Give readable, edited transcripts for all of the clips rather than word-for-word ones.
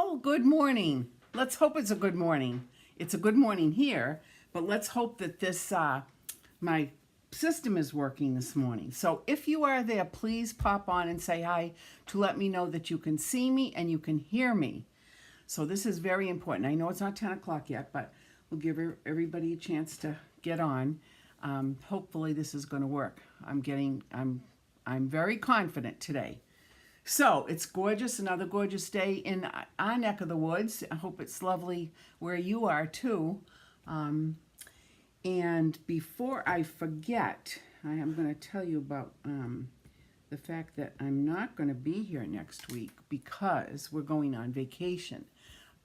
Well, good morning. Let's hope it's a good morning. It's a good morning here, but let's hope that this my system is working this morning. So if you are there, please pop on and say hi to let me know that you can see me and you can hear me. So this is very important. I know it's not 10 o'clock yet, but we'll give everybody a chance to get on. Hopefully this is going to work. I'm very confident today. So it's gorgeous, another gorgeous day in our neck of the woods. I hope it's lovely where you are too. And before I forget, I am going to tell you about the fact that I'm not going to be here next week because we're going on vacation.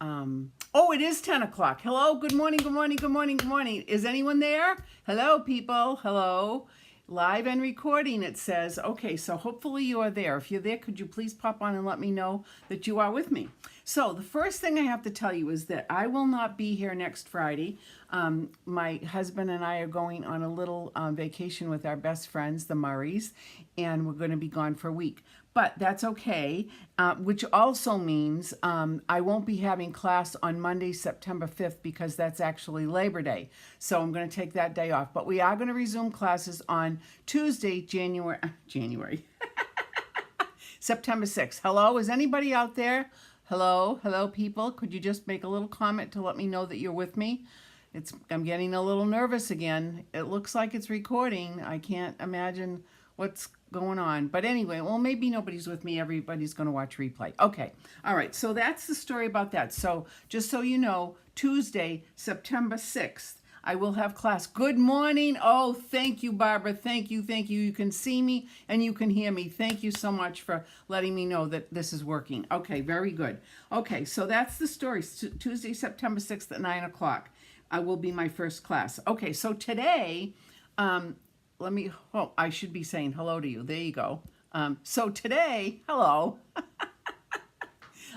Oh, it is 10 o'clock. Hello, good morning, good morning, good morning, good morning. Is anyone there? Hello, people. Hello. Live and recording, it says. Okay, so hopefully you are there. If you're there, could you please pop on and let me know that you are with me? So the first thing I have to tell you is that I will not be here next Friday. My husband and I are going on a little vacation with our best friends, the Murrays, and we're going to be gone for a week. But that's okay, which also means I won't be having class on Monday, September 5th, because that's actually Labor Day. So I'm going to take that day off. But we are going to resume classes on Tuesday, January, September 6th. Hello, is anybody out there? Hello, hello, people. Could you just make a little comment to let me know that you're with me? I'm getting a little nervous again. It looks like it's recording. I can't imagine what's going on. But anyway, well, maybe nobody's with me. Everybody's going to watch replay. Okay. All right. So that's the story about that. So just so you know, Tuesday, September 6th, I will have class. Good morning. Oh, thank you, Barbara. Thank you. Thank you. You can see me and you can hear me. Thank you so much for letting me know that this is working. Okay. Very good. Okay. So that's the story. Tuesday, September 6th at 9 o'clock. I will be my first class. Okay. So today, I should be saying hello to you. There you go. So today, hello.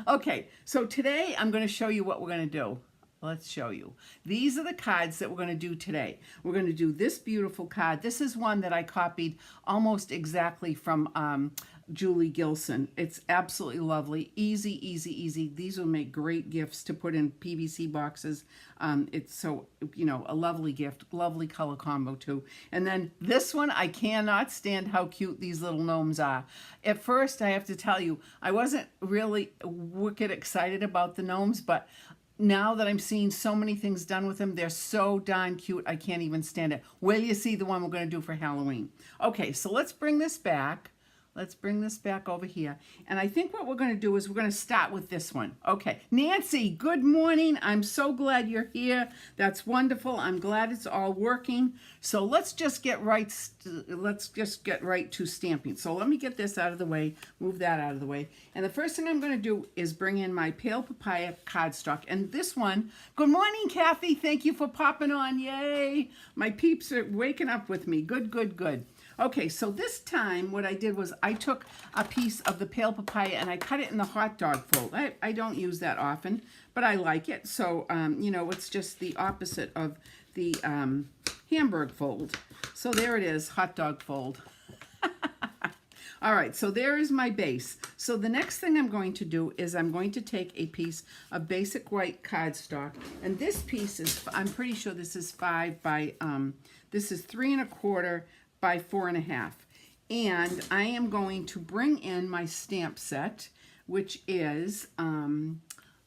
Okay, so today I'm going to show you what we're going to do. Let's show you. These are the cards that we're going to do today. We're going to do this beautiful card. This is one that I copied almost exactly from Julie Gilson. It's absolutely lovely. Easy, easy, easy. These will make great gifts to put in PVC boxes. It's so, a lovely gift. Lovely color combo too. And then this one, I cannot stand how cute these little gnomes are. At first, I have to tell you, I wasn't really wicked excited about the gnomes, but now that I'm seeing so many things done with them, they're so darn cute, I can't even stand it. Wait till you see the one we're going to do for Halloween. Okay, so let's bring this back. Let's bring this back over here. And I think what we're going to do is we're going to start with this one. Okay, Nancy, good morning. I'm so glad you're here. That's wonderful. I'm glad it's all working. So let's just get right to stamping. So let me get this out of the way, move that out of the way. And the first thing I'm going to do is bring in my Pale Papaya cardstock. And this one, good morning, Kathy. Thank you for popping on. Yay. My peeps are waking up with me. Good, good, good. Okay, so this time what I did was I took a piece of the Pale Papaya and I cut it in the hot dog fold. I don't use that often, but I like it. So, it's just the opposite of the hamburg fold. So there it is, hot dog fold. All right, so there is my base. So the next thing I'm going to do is I'm going to take a piece of basic white cardstock. And this piece is, I'm pretty sure this is 5 by, this is 3 1/4 by 4 1/2. And I am going to bring in my stamp set, which is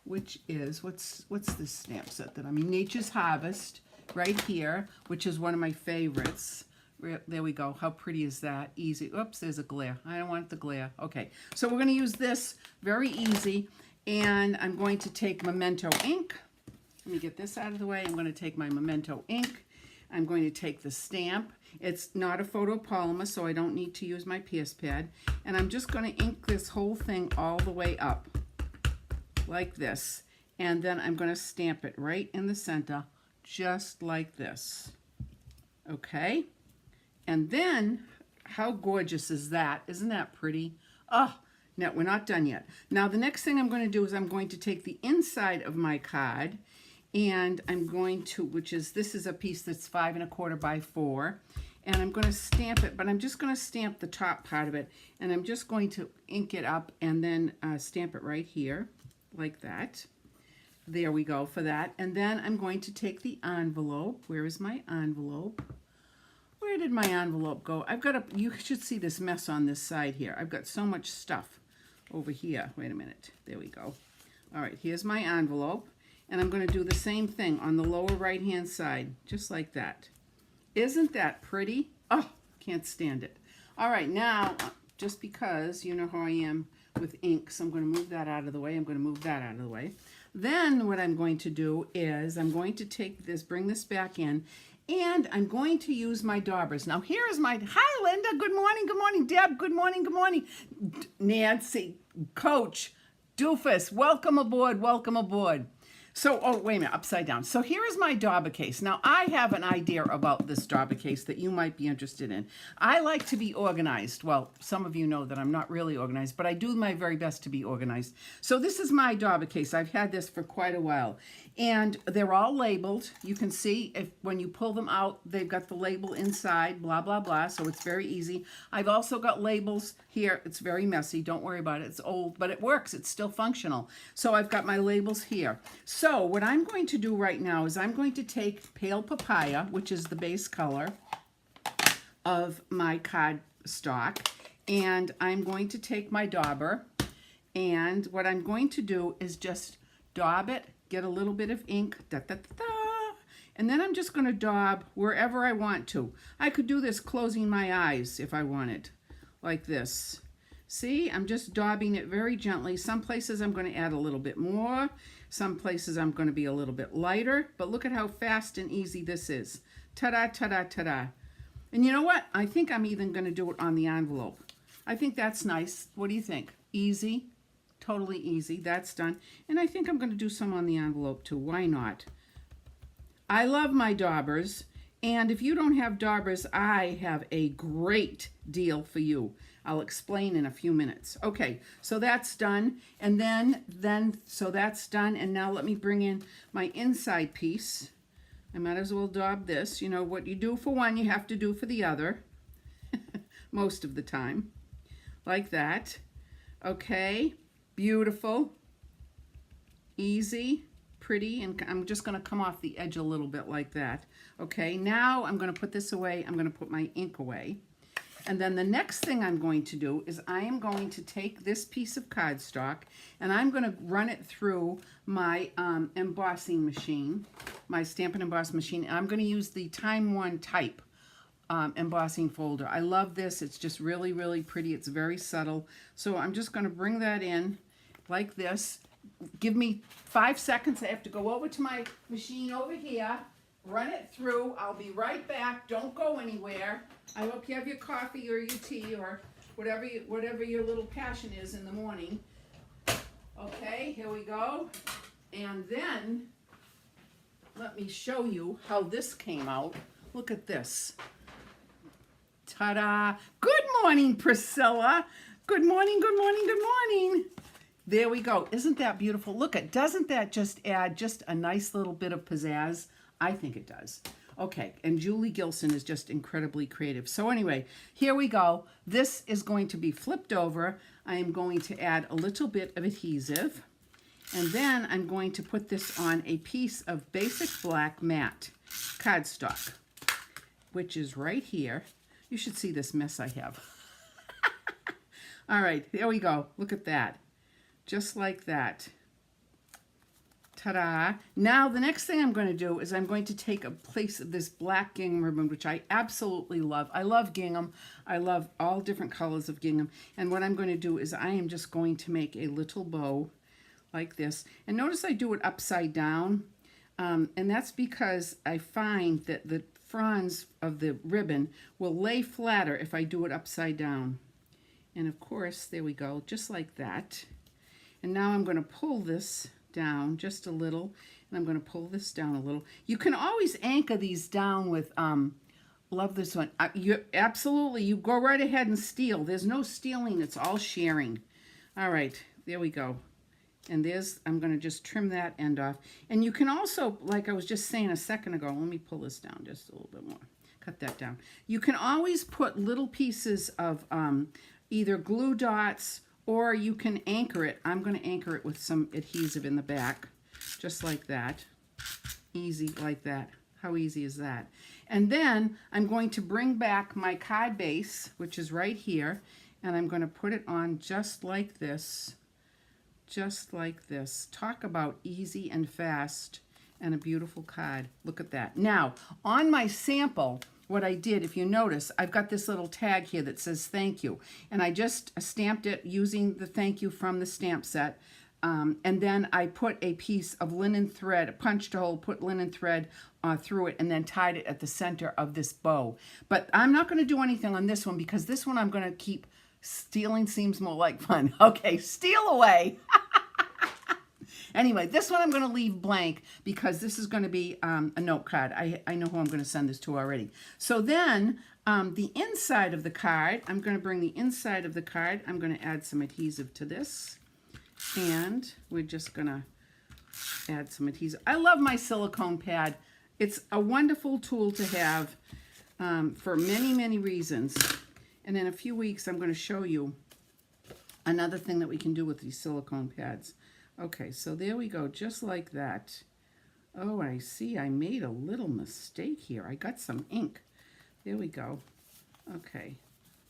what's this stamp set that Nature's Harvest right here, which is one of my favorites. There we go. How pretty is that? Easy. Oops, there's a glare. I don't want the glare. Okay, so we're going to use this. Very easy. And I'm going to take Memento ink. Let me get this out of the way. I'm going to take my Memento ink. I'm going to take the stamp. It's not a photopolymer, so I don't need to use my Pierce pad. And I'm just going to ink this whole thing all the way up like this. And then I'm going to stamp it right in the center, just like this. Okay? And then, how gorgeous is that? Isn't that pretty? Oh, no, we're not done yet. Now, the next thing I'm going to do is I'm going to take the inside of my card and I'm going to, this is a piece that's 5 1/4 by 4, and I'm going to stamp it, but I'm just going to stamp the top part of it, and I'm just going to ink it up and then stamp it right here. like that. There we go for that. And then I'm going to take the envelope. Where is my envelope? Where did my envelope go? You should see this mess on this side here. I've got so much stuff over here. Wait a minute. There we go. All right, here's my envelope. And I'm going to do the same thing on the lower right-hand side, just like that. Isn't that pretty? Oh, can't stand it. All right, now, just because you know how I am with ink, so I'm going to move that out of the way. I'm going to move that out of the way. Then what I'm going to do is I'm going to take this, bring this back in, and I'm going to use my daubers. Now here's my, hi Linda, good morning, Deb, good morning, Nancy, Coach, Doofus, welcome aboard. So, oh, wait a minute, upside down. So here is my dauber case. Now, I have an idea about this dauber case that you might be interested in. I like to be organized. Well, some of you know that I'm not really organized, but I do my very best to be organized. So this is my dauber case. I've had this for quite a while. And they're all labeled. You can see when you pull them out, they've got the label inside, blah, blah, blah. So it's very easy. I've also got labels here. It's very messy. Don't worry about it. It's old, but it works. It's still functional. So I've got my labels here. So what I'm going to do right now is I'm going to take Pale Papaya, which is the base color of my cardstock, and I'm going to take my dauber, and what I'm going to do is just daub it, get a little bit of ink, and then I'm just going to daub wherever I want to. I could do this closing my eyes if I wanted, like this. See, I'm just daubing it very gently. Some places I'm going to add a little bit more. Some places I'm going to be a little bit lighter. But look at how fast and easy this is. Ta-da, ta-da, ta-da. And you know what? I think I'm even going to do it on the envelope. I think that's nice. What do you think? Easy. Totally easy. That's done. And I think I'm going to do some on the envelope too. Why not? I love my daubers. And if you don't have daubers, I have a great deal for you. I'll explain in a few minutes. Okay, so that's done. And so that's done. And now let me bring in my inside piece. I might as well daub this. You know, what you do for one, you have to do for the other. Most of the time. Like that. Okay, beautiful. Easy, pretty. And I'm just going to come off the edge a little bit like that. Okay, now I'm going to put this away. I'm going to put my ink away. And then the next thing I'm going to do is I am going to take this piece of cardstock and I'm going to run it through my embossing machine, my Stamp and Emboss machine. And I'm going to use the Time One Type embossing folder. I love this. It's just really, really pretty. It's very subtle. So I'm just going to bring that in like this. Give me 5 seconds. I have to go over to my machine over here, run it through. I'll be right back. Don't go anywhere. I hope you have your coffee or your tea or whatever your little passion is in the morning. Okay, here we go. And then let me show you how this came out. Look at this. Ta-da! Good morning, Priscilla. Good morning, good morning, good morning. There we go. Isn't that beautiful? Look at, doesn't that just add just a nice little bit of pizzazz? I think it does. Okay, and Julie Gilson is just incredibly creative. So anyway, here we go. This is going to be flipped over. I am going to add a little bit of adhesive. And then I'm going to put this on a piece of basic black matte cardstock, which is right here. You should see this mess I have. All right, there we go. Look at that. Just like that. Ta-da. Now the next thing I'm going to do is I'm going to take a piece of this black gingham ribbon, which I absolutely love. I love gingham. I love all different colors of gingham. And what I'm going to do is I am just going to make a little bow like this. And notice I do it upside down. And that's because I find that the fronds of the ribbon will lay flatter if I do it upside down. And of course, there we go, just like that. And now I'm going to pull this down just a little, and I'm going to pull this down a little. You can always anchor these down with, love this one. Absolutely, you go right ahead and steal. There's no stealing, it's all sharing. All right, there we go. And I'm going to just trim that end off. And you can also, like I was just saying a second ago, let me pull this down just a little bit more. Cut that down. You can always put little pieces of either glue dots or you can anchor it. I'm going to anchor it with some adhesive in the back, just like that. Easy like that. How easy is that? And then I'm going to bring back my card base, which is right here, and I'm going to put it on just like this. Just like this. Talk about easy and fast and a beautiful card. Look at that. Now, on my sample, what I did, if you notice, I've got this little tag here that says thank you. And I just stamped it using the thank you from the stamp set. And then I put a piece of linen thread, punched a hole, put linen thread through it, and then tied it at the center of this bow. But I'm not going to do anything on this one because this one I'm going to keep. Stealing seems more like fun. Okay, steal away. Anyway, this one I'm going to leave blank because this is going to be a note card. I know who I'm going to send this to already. So then the inside of the card, I'm going to bring the inside of the card. I'm going to add some adhesive to this. And we're just going to add some adhesive. I love my silicone pad. It's a wonderful tool to have for many, many reasons. And in a few weeks, I'm going to show you another thing that we can do with these silicone pads. Okay, so there we go, just like that. Oh, I see I made a little mistake here. I got some ink. There we go. Okay,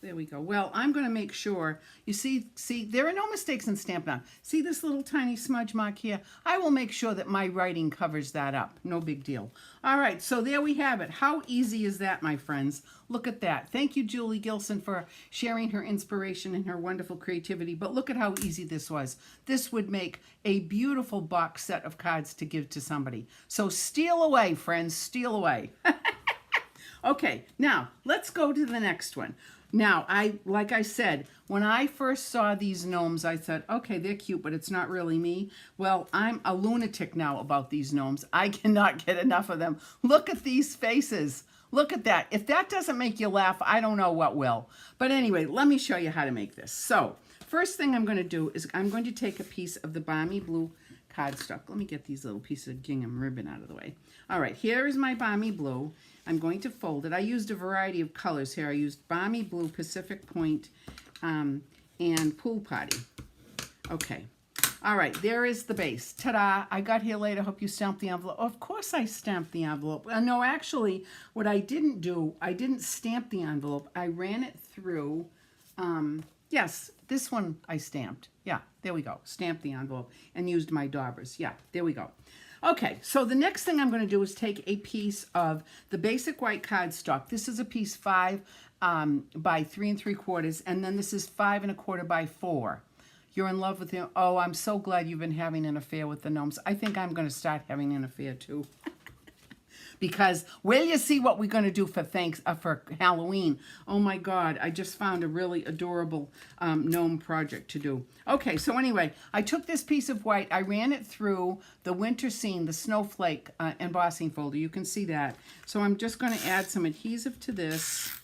there we go. Well, I'm going to make sure, you see, there are no mistakes in Stampin' Up. See this little tiny smudge mark here? I will make sure that my writing covers that up. No big deal. All right, so there we have it. How easy is that, my friends? Look at that. Thank you, Julie Gilson, for sharing her inspiration and her wonderful creativity. But look at how easy this was. This would make a beautiful box set of cards to give to somebody. So steal away, friends, steal away. Okay, now let's go to the next one. Now, like I said, when I first saw these gnomes, I said, okay, they're cute, but it's not really me. Well, I'm a lunatic now about these gnomes. I cannot get enough of them. Look at these faces. Look at that. If that doesn't make you laugh, I don't know what will. But anyway, let me show you how to make this. So, first thing I'm going to do is I'm going to take a piece of the Balmy Blue cardstock. Let me get these little pieces of gingham ribbon out of the way. All right, here is my Balmy Blue. I'm going to fold it. I used a variety of colors here. I used Balmy Blue, Pacific Point, and Pool Party. Okay. All right, there is the base. Ta-da! I got here late. I hope you stamped the envelope. Of course I stamped the envelope. No, actually, what I didn't do, I didn't stamp the envelope. I ran it through, yes, this one I stamped. Yeah, there we go. Stamped the envelope and used my daubers. Yeah, there we go. Okay, so the next thing I'm going to do is take a piece of the basic white cardstock. This is a piece 5 by 3 3/4, and then this is 5 1/4 by 4. You're in love with him. Oh, I'm so glad you've been having an affair with the gnomes. I think I'm going to start having an affair too. Because will you see what we're going to do for Halloween? Oh my God, I just found a really adorable gnome project to do. Okay, so anyway, I took this piece of white, I ran it through the winter scene, the snowflake embossing folder. You can see that. So I'm just going to add some adhesive to this,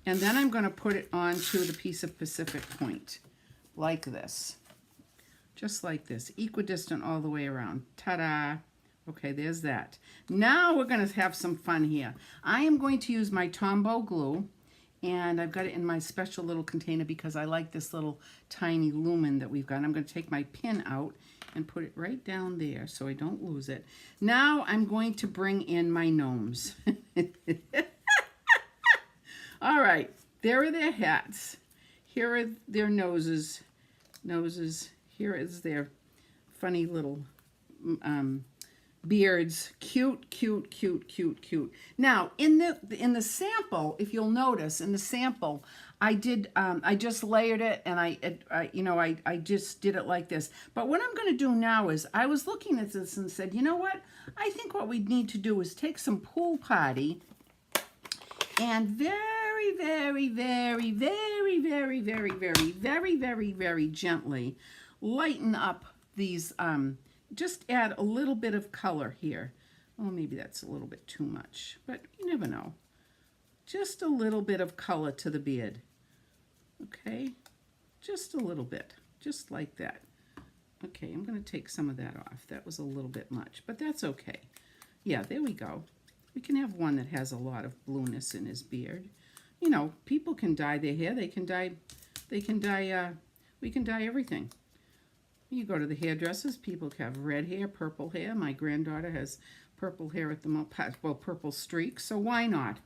and then I'm going to put it onto the piece of Pacific Point, like this. Just like this, equidistant all the way around. Ta-da! Okay, there's that. Now we're going to have some fun here. I am going to use my Tombow glue, and I've got it in my special little container because I like this little tiny lumen that we've got. I'm going to take my pin out and put it right down there so I don't lose it. Now I'm going to bring in my gnomes. All right, there are their hats. Here are their noses. Here is their funny little beards. Cute, cute, cute, cute, cute. Now, in the sample, if you'll notice, in the sample, I just layered it, and I just did it like this. But what I'm going to do now is, I was looking at this and said, you know what? I think what we need to do is take some Pool Party and very, very, very, very, very, very, very, very, very, very gently lighten up these, just add a little bit of color here. Well, maybe that's a little bit too much, but you never know. Just a little bit of color to the beard. Okay, just a little bit, just like that. Okay, I'm going to take some of that off. That was a little bit much, but that's okay. Yeah, there we go. We can have one that has a lot of blueness in his beard. You know, people can dye their hair. They can dye We can dye everything. You go to the hairdressers, people have red hair, purple hair. My granddaughter has purple hair at the moment, well, purple streaks, so why not?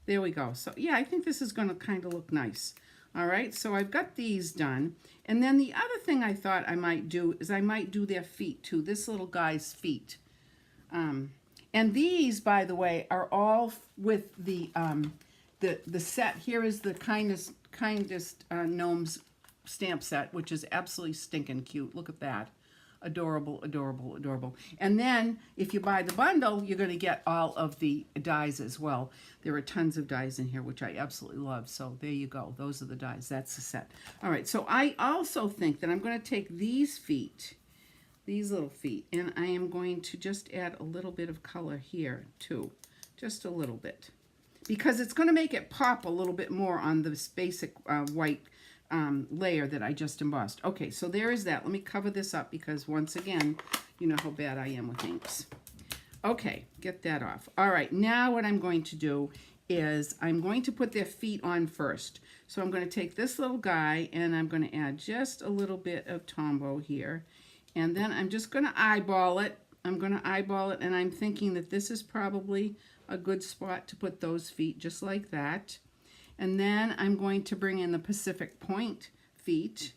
There we go. So yeah, I think this is going to kind of look nice. All right, so I've got these done. And then the other thing I thought I might do is I might do their feet too, this little guy's feet. And these, by the way, are all with the set. Here is the kindest Gnomes stamp set, which is absolutely stinking cute. Look at that. Adorable, adorable, adorable. And then if you buy the bundle, you're going to get all of the dies as well. There are tons of dies in here, which I absolutely love. So there you go. Those are the dies. That's the set. All right. So I also think that I'm going to take these feet, these little feet, and I am going to just add a little bit of color here too. Just a little bit. Because it's going to make it pop a little bit more on this basic white layer that I just embossed. Okay, so there is that. Let me cover this up because once again, you know how bad I am with inks. Okay, get that off. All right, now what I'm going to do is I'm going to put their feet on first. So I'm going to take this little guy and I'm going to add just a little bit of Tombow here. And then I'm just going to eyeball it. I'm going to eyeball it, and I'm thinking that this is probably a good spot to put those feet just like that. And then I'm going to bring in the Pacific Point feet,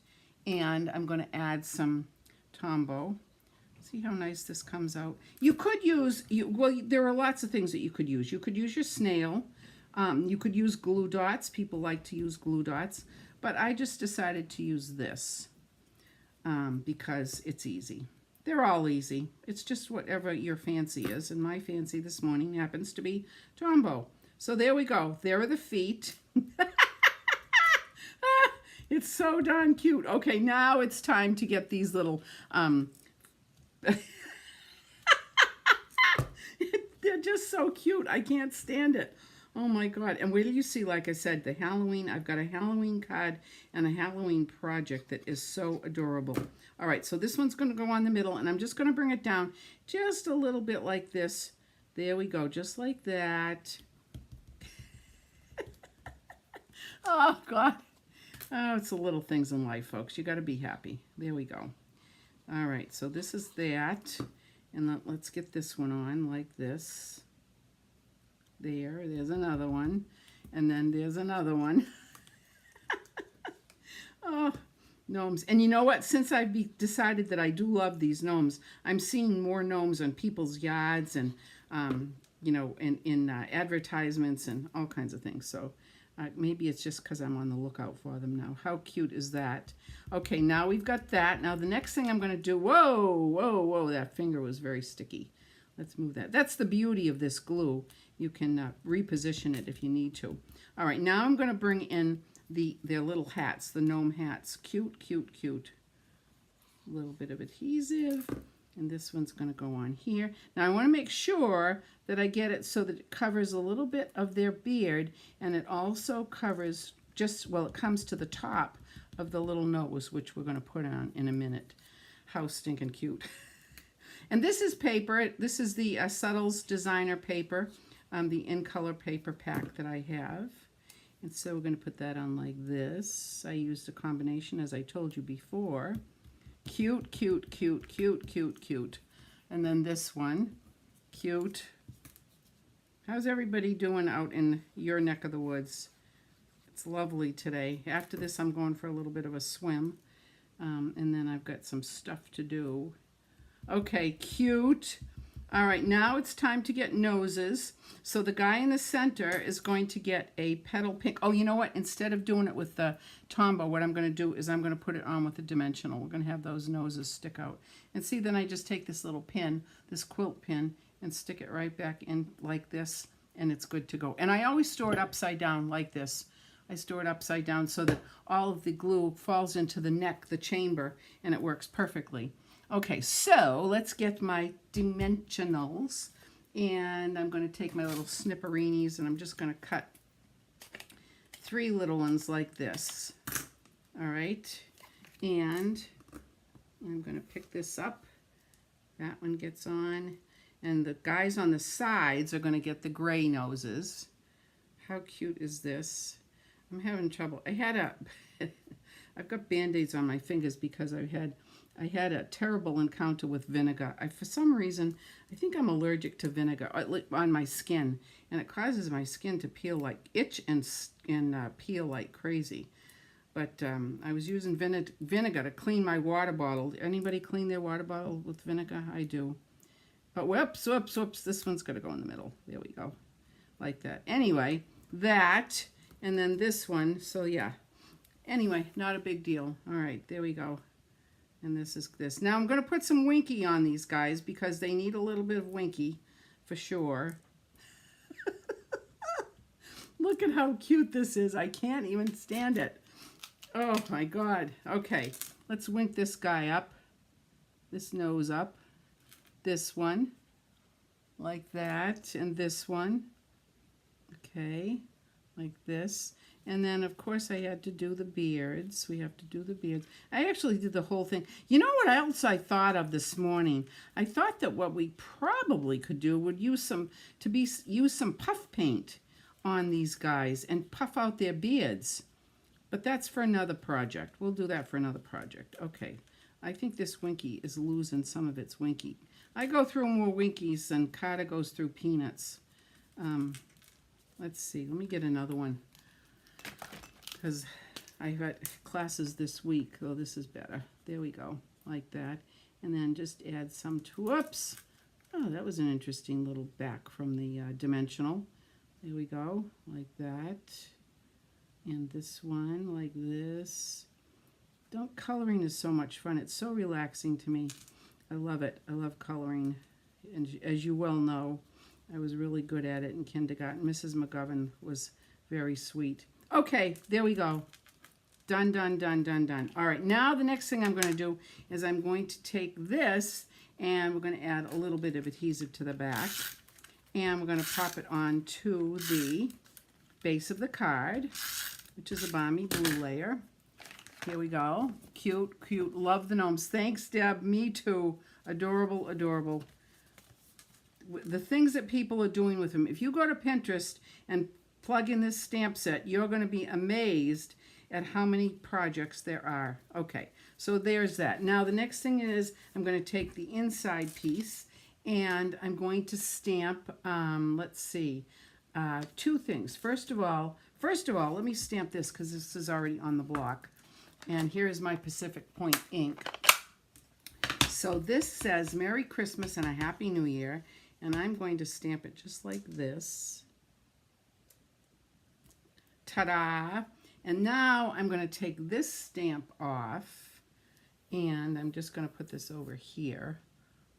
and I'm going to add some Tombow. See how nice this comes out. You could use, well, there are lots of things that you could use. You could use your snail. You could use glue dots. People like to use glue dots. But I just decided to use this because it's easy. They're all easy. It's just whatever your fancy is. And my fancy this morning happens to be Tombow. So there we go. There are the feet. It's so darn cute. Okay, now it's time to get these little... They're just so cute. I can't stand it. Oh my God. And wait till you see, like I said, the Halloween. I've got a Halloween card and a Halloween project that is so adorable. All right, so this one's going to go on the middle, and I'm just going to bring it down just a little bit like this. There we go, just like that. Oh, God. Oh, it's the little things in life, folks. You got to be happy. There we go. All right, so this is that. And let's get this one on like this. There's another one. And then there's another one. Oh, gnomes. And you know what? Since I've decided that I do love these gnomes, I'm seeing more gnomes on people's yards and, you know, in advertisements and all kinds of things. So maybe it's just because I'm on the lookout for them now. How cute is that? Okay, now we've got that. Now the next thing I'm going to do, whoa, whoa, whoa, that finger was very sticky. Let's move that. That's the beauty of this glue. You can reposition it if you need to. All right, now I'm going to bring in their little hats, the gnome hats. Cute, cute, cute. A little bit of adhesive. And this one's going to go on here. Now I want to make sure that I get it so that it covers a little bit of their beard, and it also covers just, well, it comes to the top of the little nose, which we're going to put on in a minute. How stinking cute. And this is paper. This is the Subtles Designer paper, the in color paper pack that I have. And so we're going to put that on like this. I used a combination, as I told you before. Cute, cute, cute, cute, cute, cute. And then this one, cute. How's everybody doing out in your neck of the woods? It's lovely today. After this, I'm going for a little bit of a swim. And then I've got some stuff to do. Okay, cute. All right, now it's time to get noses. So the guy in the center is going to get a petal pink. Oh, you know what? Instead of doing it with the Tombow, what I'm going to do is I'm going to put it on with the dimensional. We're going to have those noses stick out. And see, then I just take this little pin, this quilt pin, and stick it right back in like this, and it's good to go. And I always store it upside down like this. I store it upside down so that all of the glue falls into the neck, the chamber, and it works perfectly. Okay, so let's get my dimensionals, and I'm going to take my little snipperinis, and I'm just going to cut 3 little ones like this. All right, and I'm going to pick this up. That one gets on, and the guys on the sides are going to get the gray noses. How cute is this? I'm having trouble. I had I've got Band-Aids on my fingers because I had a terrible encounter with vinegar. For some reason, I think I'm allergic to vinegar on my skin, and it causes my skin to peel like itch and peel like crazy. But I was using vinegar to clean my water bottle. Anybody clean their water bottle with vinegar? I do. But whoops, whoops, whoops. This one's got to go in the middle. There we go. Like that. Anyway, that, and then this one. So yeah. Anyway, not a big deal. All right, there we go. And this is this. Now I'm going to put some Winky on these guys because they need a little bit of Winky for sure. Look at how cute this is. I can't even stand it. Oh my God. Okay, let's wink this guy up. This nose up. This one. Like that. And this one. Okay, like this. And then, of course, I had to do the beards. We have to do the beards. I actually did the whole thing. You know what else I thought of this morning? I thought that what we probably could do would use some puff paint on these guys and puff out their beards. But that's for another project. We'll do that for another project. Okay. I think this Winky is losing some of its Winky. I go through more Winkies than Carter goes through peanuts. Let's see. Let me get another one. Because I got classes this week. Oh, this is better. There we go. Like that. And then just add some to, whoops. Oh, that was an interesting little back from the dimensional. There we go. Like that. And this one like this. Coloring is so much fun. It's so relaxing to me. I love it. I love coloring. And as you well know, I was really good at it in kindergarten. Mrs. McGovern was very sweet. Okay, there we go. Done, done, done, done, done. All right, now the next thing I'm going to do is I'm going to take this and we're going to add a little bit of adhesive to the back. And we're going to pop it onto the base of the card, which is a balmy blue layer. Here we go. Cute, cute. Love the gnomes. Thanks, Deb. Me too. Adorable, adorable. The things that people are doing with them. If you go to Pinterest and plug in this stamp set, you're going to be amazed at how many projects there are. Okay, so there's that. Now the next thing is I'm going to take the inside piece and I'm going to stamp, let's see, two things. First of all, let me stamp this because this is already on the block. And here's my Pacific Point ink. So this says Merry Christmas and a Happy New Year. And I'm going to stamp it just like this. Ta-da! And now I'm going to take this stamp off. And I'm just going to put this over here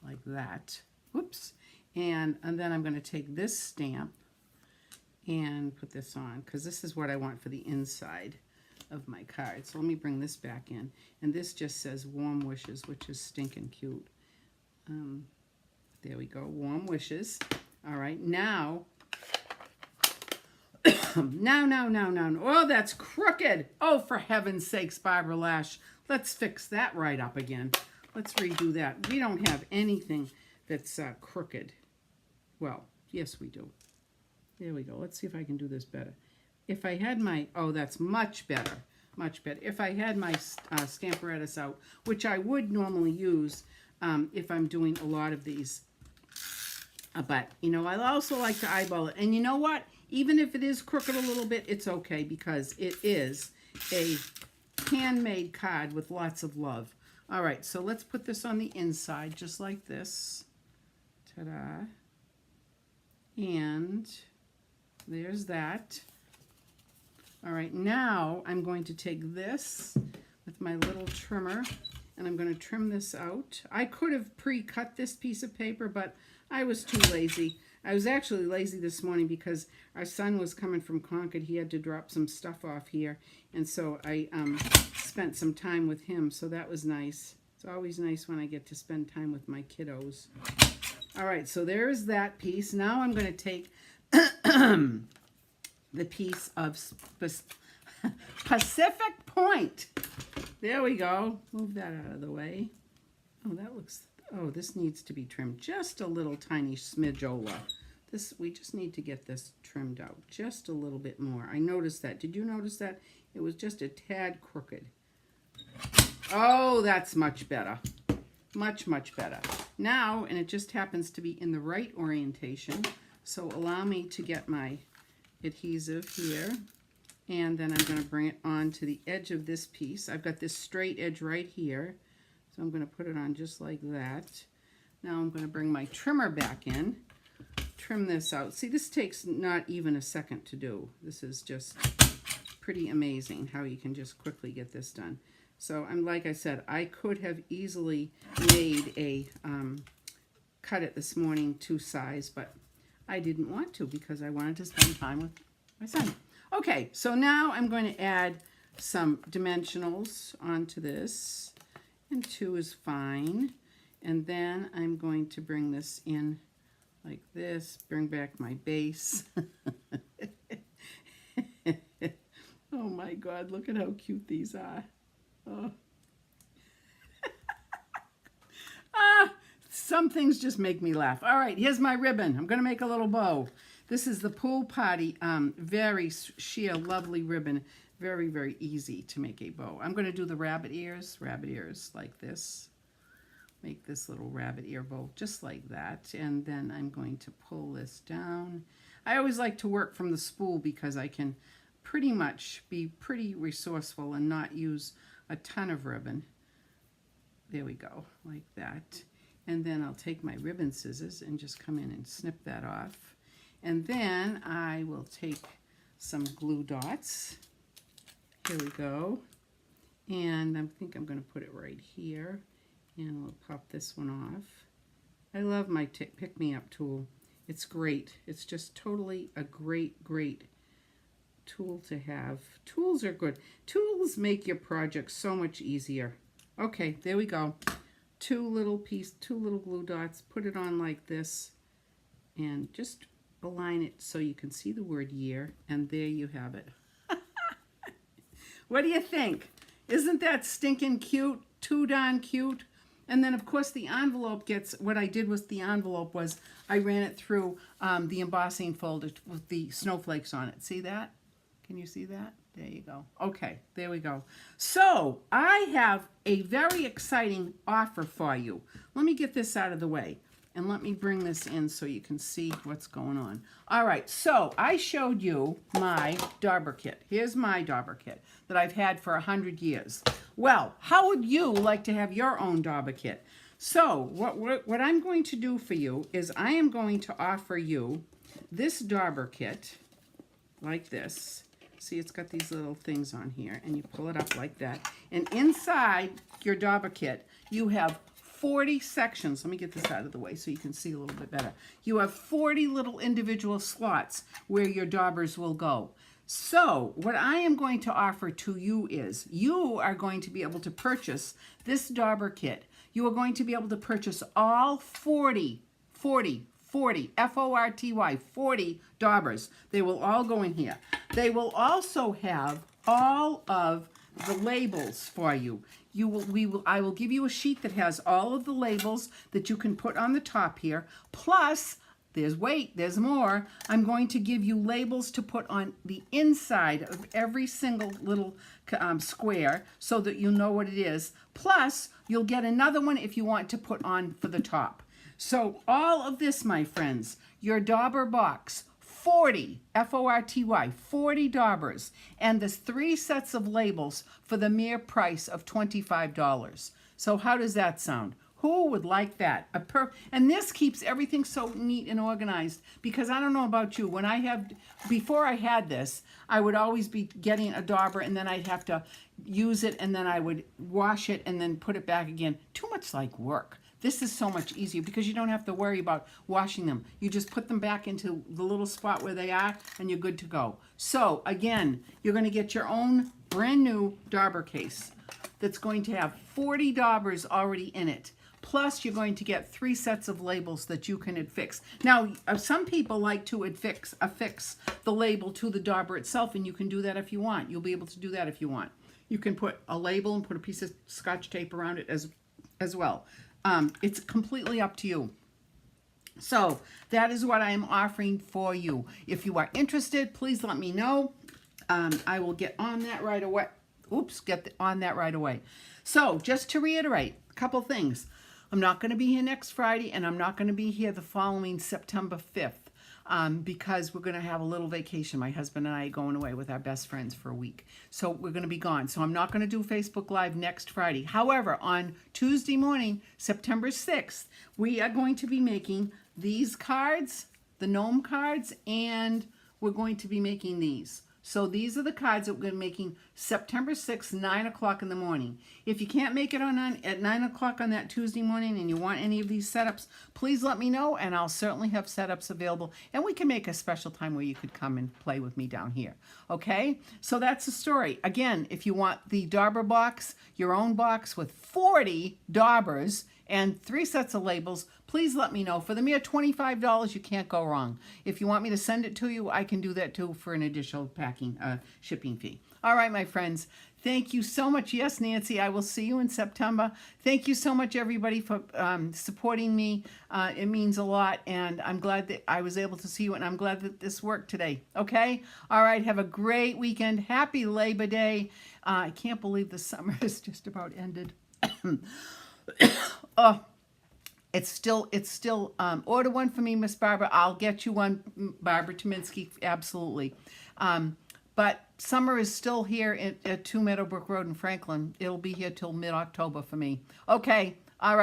like that. Whoops. And then I'm going to take this stamp and put this on because this is what I want for the inside of my card. So let me bring this back in. And this just says Warm Wishes, which is stinking cute. There we go, Warm Wishes. All right, now, now. Oh, that's crooked. Oh, for heaven's sakes, Barbara Lash. Let's fix that right up again. Let's redo that. We don't have anything that's crooked. Well, yes, we do. There we go. Let's see if I can do this better. If I had my, oh, that's much better, much better. If I had my Stamparatus out, which I would normally use if I'm doing a lot of these. But, you know, I also like to eyeball it. And you know what? Even if it is crooked a little bit, it's okay because it is a handmade card with lots of love. All right, so let's put this on the inside just like this. Ta-da. And there's that. All right, now I'm going to take this with my little trimmer and I'm going to trim this out. I could have pre-cut this piece of paper, but I was too lazy. I was actually lazy this morning because our son was coming from Concord. He had to drop some stuff off here, and so I spent some time with him, so that was nice. It's always nice when I get to spend time with my kiddos. All right, so there's that piece. Now I'm going to take the piece of Pacific Point. There we go. Move that out of the way. Oh, that looks... Oh, this needs to be trimmed just a little tiny smidgeola. We just need to get this trimmed out just a little bit more. I noticed that. Did you notice that? It was just a tad crooked. Oh, that's much better. Much, much better. Now, and it just happens to be in the right orientation, so allow me to get my adhesive here, and then I'm going to bring it on to the edge of this piece. I've got this straight edge right here, so I'm going to put it on just like that. Now I'm going to bring my trimmer back in, trim this out. See, this takes not even a second to do. This is just pretty amazing how you can just quickly get this done. So I'm like I said, I could have easily made a cut it this morning to size, but I didn't want to because I wanted to spend time with my son. Okay, so now I'm going to add some dimensionals onto this, and 2 is fine. And then I'm going to bring this in like this, bring back my base. Oh my God, look at how cute these are. Oh. Some things just make me laugh. All right, here's my ribbon. I'm going to make a little bow. This is the Pool Party very sheer, lovely ribbon. Very, very easy to make a bow. I'm going to do the rabbit ears like this. Make this little rabbit ear bow just like that. And then I'm going to pull this down. I always like to work from the spool because I can pretty much be pretty resourceful and not use a ton of ribbon. There we go, like that. And then I'll take my ribbon scissors and just come in and snip that off. And then I will take some glue dots. Here we go. And I think I'm going to put it right here. And we'll pop this one off. I love my pick-me-up tool. It's great. It's just totally a great, great tool to have. Tools are good. Tools make your project so much easier. Okay, there we go. Two little glue dots. Put it on like this. And just align it so you can see the word year. And there you have it. What do you think? Isn't that stinking cute? Too darn cute. And then, of course, the envelope gets, what I did with the envelope was I ran it through the embossing folder with the snowflakes on it. See that? Can you see that? There you go. Okay, there we go. So I have a very exciting offer for you. Let me get this out of the way. And let me bring this in so you can see what's going on. All right, so I showed you my dauber kit. Here's my dauber kit that I've had for 100 years. Well, how would you like to have your own dauber kit? So what I'm going to do for you is I am going to offer you this dauber kit like this. See, it's got these little things on here, and you pull it up like that. And inside your dauber kit, you have 40 sections. Let me get this out of the way so you can see a little bit better. You have 40 little individual slots where your daubers will go. So what I am going to offer to you is you are going to be able to purchase this dauber kit. You are going to be able to purchase all 40, F-O-R-T-Y, 40 daubers. They will all go in here. They will also have all of the labels for you. I will give you a sheet that has all of the labels that you can put on the top here. Plus, there's more. I'm going to give you labels to put on the inside of every single little square so that you know what it is. Plus, you'll get another one if you want to put on for the top. So all of this, my friends, your dauber box, 40, F-O-R-T-Y, 40 daubers, and there's 3 sets of labels for the mere price of $25. So how does that sound? Who would like that? And this keeps everything so neat and organized, because I don't know about you, before I had this, I would always be getting a dauber and then I'd have to use it and then I would wash it and then put it back again. Too much like work. This is so much easier because you don't have to worry about washing them. You just put them back into the little spot where they are and you're good to go. So again, you're going to get your own brand new dauber case that's going to have 40 daubers already in it. Plus, you're going to get 3 sets of labels that you can affix. Now, some people like to affix the label to the dauber itself, and you can do that if you want. You'll be able to do that if you want. You can put a label and put a piece of Scotch tape around it as well. It's completely up to you. So that is what I am offering for you. If you are interested, please let me know. I will get on that right away. Get on that right away. So just to reiterate, a couple things. I'm not going to be here next Friday, and I'm not going to be here the following September 5th. Because we're going to have a little vacation. My husband and I are going away with our best friends for a week. So we're going to be gone. So I'm not going to do Facebook Live next Friday. However, on Tuesday morning, September 6th, we are going to be making these cards, the gnome cards, and we're going to be making these. So these are the cards that we're going to be making September 6th, 9 o'clock in the morning. If you can't make it at 9 o'clock on that Tuesday morning and you want any of these setups, please let me know, and I'll certainly have setups available. And we can make a special time where you could come and play with me down here. Okay? So that's the story. Again, if you want the dauber box, your own box with 40 daubers and 3 sets of labels, please let me know. For the mere $25, you can't go wrong. If you want me to send it to you, I can do that too for an additional shipping fee. All right, my friends. Thank you so much. Yes, Nancy, I will see you in September. Thank you so much, everybody, for supporting me. It means a lot, and I'm glad that I was able to see you, and I'm glad that this worked today. Okay? All right, have a great weekend. Happy Labor Day. I can't believe the summer has just about ended. Oh, it's still order one for me, Miss Barbara. I'll get you one, Barbara Tominski, absolutely. But summer is still here at 2 Meadowbrook Road in Franklin. It'll be here till mid-October for me. Okay,